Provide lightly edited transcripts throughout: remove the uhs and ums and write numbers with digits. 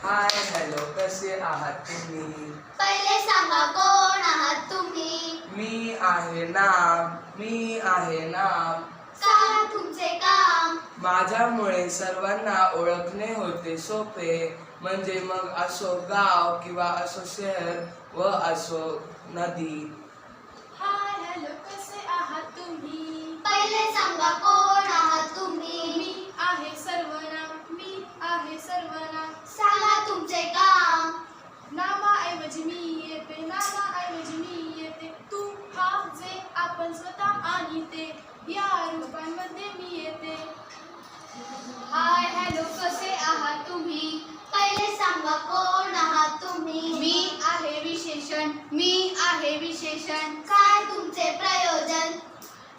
Hi hello कसे आहात तुम्ही? पहिले सांगा कोण आहात तुम्ही? मी आहे नाम, मी आहे नाम. सांगा तुमचे काम. माझ्यामुळे सर्वांना ओळखणे होते सोपे. म्हणजे मग असो गाव किंवा असो शहर व असो नदी. हाय हॅलो कसे आहात तुम्ही? पहिले सांगा कोण आहात तुम्ही? मी आहे सर्वनाम, मी आहे सर्वनाम. सांगा तुमचे काम. नामाऐवजी मी येते, नामाऐवजी मी येते. तू, हा, जे, आपण, स्वतः आणि ते या रूपांमध्ये मी येते. हाय हॅलो कसे आहात तुम्ही? पहिले सांगा कोण आहात तुम्ही? मी आहे विशेषण, मी आहे विशेषण. काय तुमचे प्रयोजन?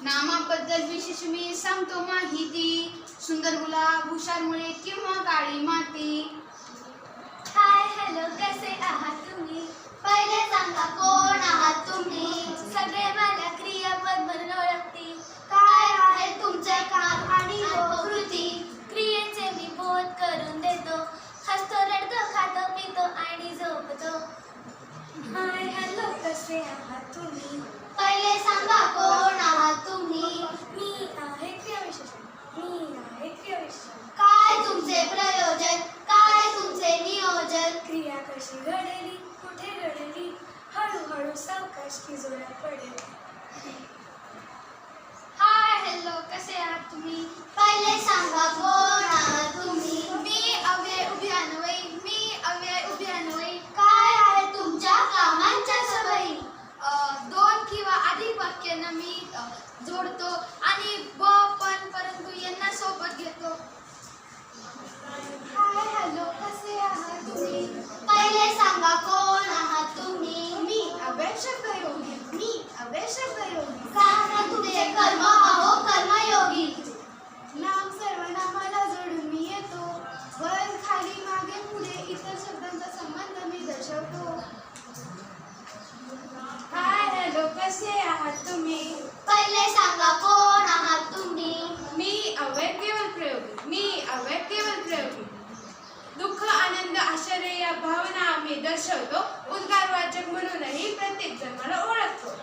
नामाबद्दल विशेष मी सांगतो माहिती. सुंदर गुलाब, हुशार मुळे किंवा काळी माती. हाय हॅलो कसे आहात तुम्ही? पहिले सांगा कोण आहात तुम्ही? सगळे मला क्रियापद म्हणून ओळखतील. काय आहे तुमचे काम आणि कृती? क्रियेचे मी बोध करून देतो. हसतो, रडतो, खातो, पितो आणि झोपतो. हाय हॅलो कसे आहात तुम्ही? पहिले सांगा कोण आहात तुम्ही? मी आहे क्रियाविशेषण, मी आहे क्रियाविशेषण. काय तुमचे प्रयोजन? काय तुमचे नियोजन? क्रिया कशी घडेली, कुठे घडेली, हळूहळू सावकाश की जोरात पडेल. हाय हॅलो कसे आहात तुम्ही? पहिले सांगा कोण आहात तुम्ही? मी अव्यय उभी अन्वयी, मी अव्यय उभी अन्वयी. काय आहे तुमच्या कामांच्या सवयी? दोन किंवा अधिक वाक्यांना मी जोडतो आणि पण परंतु यांना सोबत घेतो. हाय हॅलो कसे आहात तुम्ही? पहिले सांगा कोण आहात तुम्ही? मी अव्यय शब्दयोगी, मी अव्यय शब्दयोगी. सांगा तुमचे कर्म अहो कर्मयोगी. नाम सर्वनामाला जोडून मी येतो. वर, खाली, मागे, पुढे इतर शब्दांचा संबंध मी दर्शवतो. हाय हॅलो कसे आहात तुम्ही? पहिले सांगा कोण आहात तुम्ही? मी अव्यय केवळ प्रयोगी, मी अव्यय केवळ प्रयोगी. दुःख, आनंद, आश्चर्य या भावना आम्ही दर्शवतो. उद्गारवाचक म्हणूनही प्रत्येक जण मला ओळखतो.